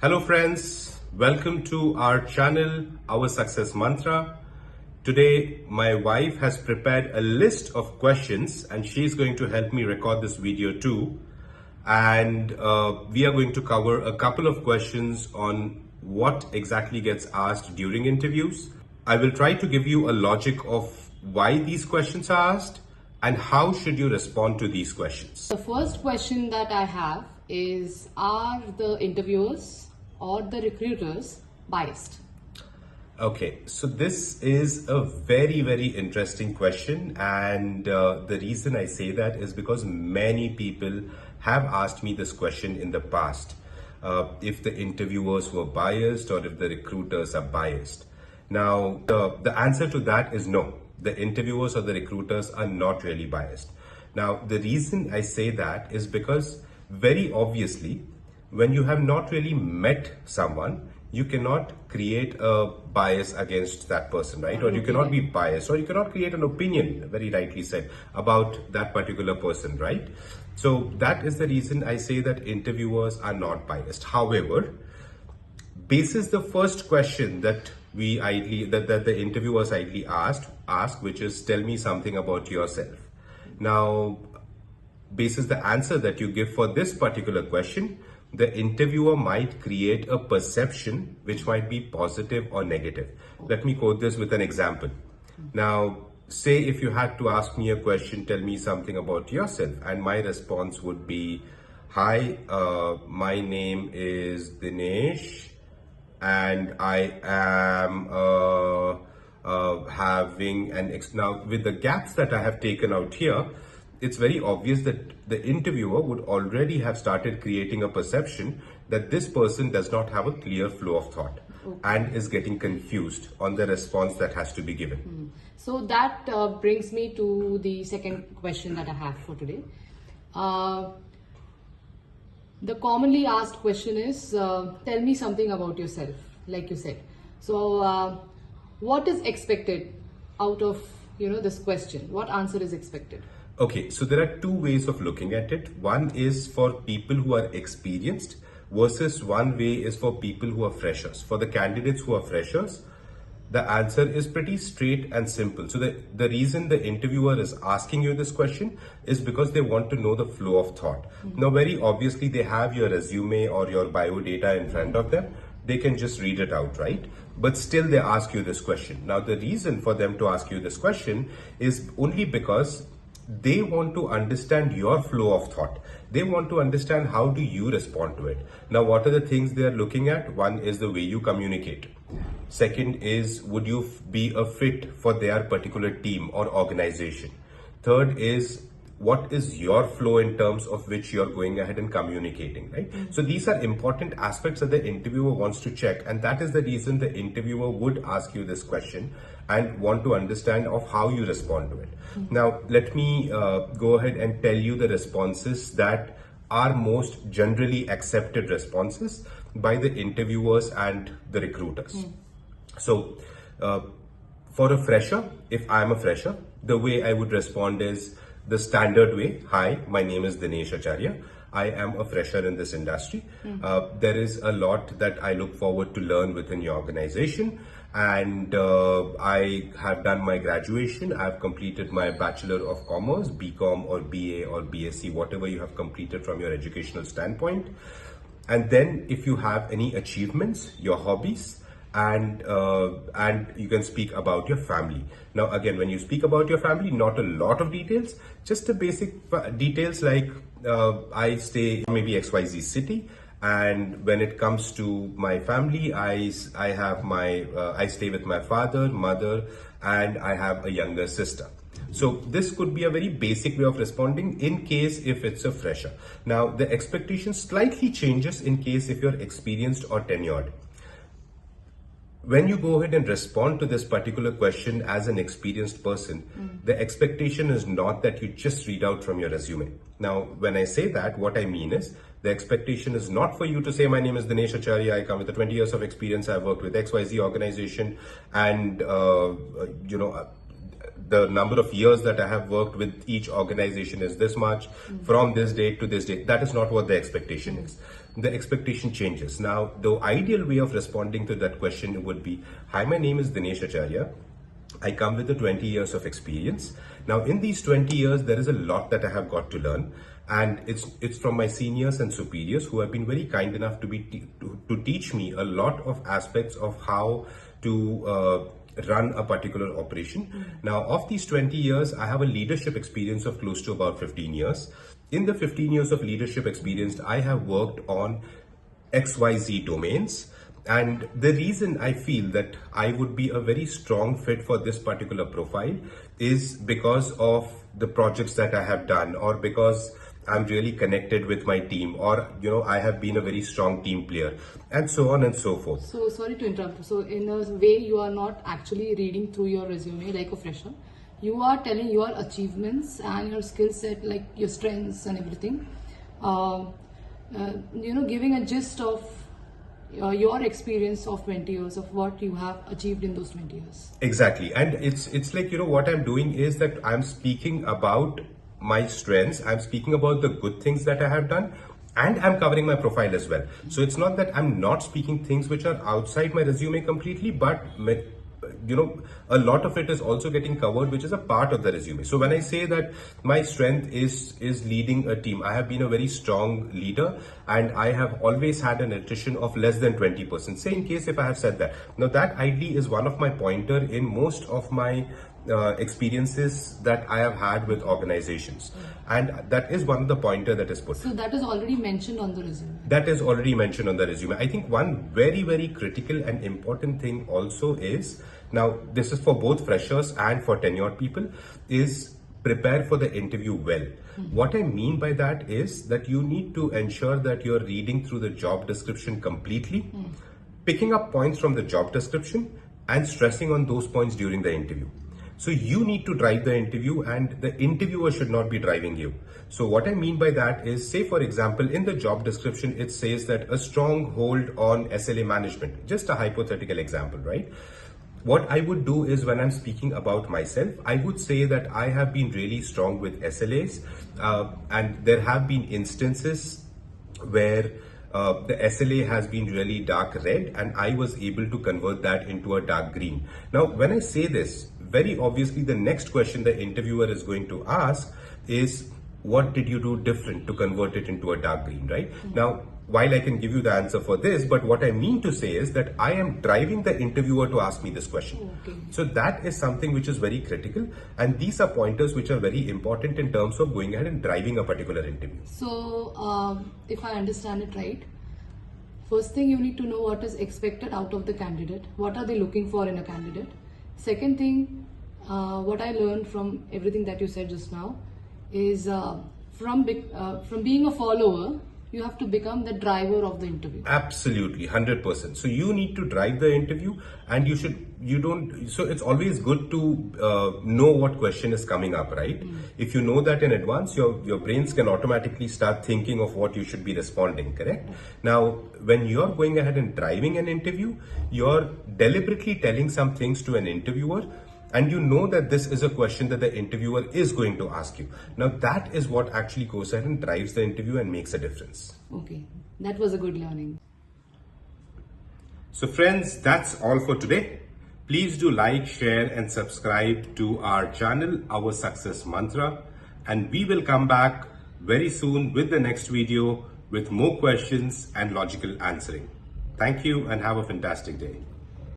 Hello friends, welcome to our channel, Our Success Mantra. Today my wife has prepared a list of questions and she's going to help me record this video too. And we are going to cover a couple of questions on what exactly gets asked during interviews. I will try to give you a logic of why these questions are asked and how should you respond to these questions. The first question that I have is, are the interviewers or the recruiters biased? Okay, so this is a very interesting question, and the reason I say that is because many people have asked me this question in the past. If the interviewers were biased or if the recruiters are biased. Now, the answer to that is no. The interviewers or the recruiters are not really biased. Now, the reason I say that is because very obviously, when you have not really met someone, you cannot create a bias against that person, right? Or you cannot be biased, or you cannot create an opinion, very rightly said, about that particular person, right? So that is the reason I say that interviewers are not biased. However, basis the first question that the interviewers ideally ask, which is, tell me something about yourself. Now, basis the answer that you give for this particular question, the interviewer might create a perception which might be positive or negative. Let me quote this with an example. Now, say if you had to ask me a question, tell me something about yourself, and my response would be, hi, my name is Dinesh, and I am having now with the gaps that I have taken out here, it's very obvious that the interviewer would already have started creating a perception that this person does not have a clear flow of thought and is getting confused on the response that has to be given. So that brings me to the second question that I have for today. The commonly asked question is, tell me something about yourself, like you said. So what is expected out of this question? What answer is expected? Okay, so there are two ways of looking at it. One is for people who are experienced versus one way is for people who are freshers. For the candidates who are freshers, the answer is pretty straight and simple. So the reason the interviewer is asking you this question is because they want to know the flow of thought. Now, very obviously, they have your resume or your bio data in front of them. They can just read it out, right? But still they ask you this question. Now, the reason for them to ask you this question is only because they want to understand your flow of thought. They want to understand how do you respond to it. Now, what are the things they are looking at? One is the way you communicate. Second is, would you be a fit for their particular team or organization? Third is, what is your flow in terms of which you're going ahead and communicating, right? So these are important aspects that the interviewer wants to check, and that is the reason the interviewer would ask you this question and want to understand of how you respond to it. Now, let me go ahead and tell you the responses that are most generally accepted responses by the interviewers and the recruiters. So for a fresher, if I'm a fresher, the way I would respond is the standard way. Hi, my name is Dinesh Acharya. I am a fresher in this industry. There is a lot that I look forward to learn within your organization. And I have done my graduation. I've completed my Bachelor of Commerce, BCom or BA or BSc, whatever you have completed from your educational standpoint. And then if you have any achievements, your hobbies, and you can speak about your family. Now, again, when you speak about your family, not a lot of details, just the basic details like I stay maybe XYZ city. And when it comes to my family, I stay with my father, mother, and I have a younger sister. So this could be a very basic way of responding in case if it's a fresher. Now, the expectation slightly changes in case if you're experienced or tenured. When you go ahead and respond to this particular question as an experienced person, the expectation is not that you just read out from your resume. Now, when I say that, what I mean is the expectation is not for you to say, my name is Dinesh Acharya, I come with 20 years of experience, I've worked with XYZ organization, and the number of years that I have worked with each organization is this much from this date to this date. That is not what the expectation is. the expectation changes. Now, the ideal way of responding to that question would be, hi, my name is Dinesh Acharya. I come with the 20 years of experience. Now, in these 20 years, there is a lot that I have got to learn. And it's from my seniors and superiors who have been very kind enough to teach me a lot of aspects of how to run a particular operation. Now, of these 20 years, I have a leadership experience of close to about 15 years. In the 15 years of leadership experience, I have worked on XYZ domains. And the reason I feel that I would be a very strong fit for this particular profile is because of the projects that I have done, or because I'm really connected with my team, or I have been a very strong team player, and so on and so forth. So sorry to interrupt. So in a way, you are not actually reading through your resume like a fresher. You are telling your achievements and your skill set, like your strengths and everything. Giving a gist of your experience of 20 years, of what you have achieved in those 20 years. Exactly. And it's like, what I'm doing is that I'm speaking about my strengths, I'm speaking about the good things that I have done, and I'm covering my profile as well. So it's not that I'm not speaking things which are outside my resume completely, but a lot of it is also getting covered, which is a part of the resume. So when I say that my strength is leading a team, I have been a very strong leader, and I have always had an attrition of less than 20%. Say in case if I have said that. Now that ideally is one of my pointer in most of my experiences that I have had with organizations, and that is one of the pointer that is put. So that is already mentioned on the resume. That is already mentioned on the resume. I think one very, very critical and important thing also is, now this is for both freshers and for tenured people, is prepare for the interview well. What I mean by that is that you need to ensure that you're reading through the job description completely, picking up points from the job description and stressing on those points during the interview. So you need to drive the interview, and the interviewer should not be driving you. So what I mean by that is, say for example, in the job description, it says that a strong hold on SLA management, just a hypothetical example, right? What I would do is, when I'm speaking about myself, I would say that I have been really strong with SLAs, and there have been instances where the SLA has been really dark red, and I was able to convert that into a dark green. Now, when I say this, very obviously the next question the interviewer is going to ask is, what did you do different to convert it into a dark green, right? Now, while I can give you the answer for this, but what I mean to say is that I am driving the interviewer to ask me this question. Okay. So that is something which is very critical, and these are pointers which are very important in terms of going ahead and driving a particular interview. So if I understand it right, first thing, you need to know what is expected out of the candidate. What are they looking for in a candidate? Second thing, what I learned from everything that you said just now is from being a follower, you have to become the driver of the interview. Absolutely, 100%. So you need to drive the interview, and so it's always good to know what question is coming up, right? If you know that in advance, your brains can automatically start thinking of what you should be responding, correct? Now, when you're going ahead and driving an interview, you're deliberately telling some things to an interviewer, and you know that this is a question that the interviewer is going to ask you. Now that is what actually goes ahead and drives the interview and makes a difference. Okay, that was a good learning. So friends, that's all for today. Please do like, share and subscribe to our channel, Our Success Mantra. And we will come back very soon with the next video with more questions and logical answering. Thank you and have a fantastic day.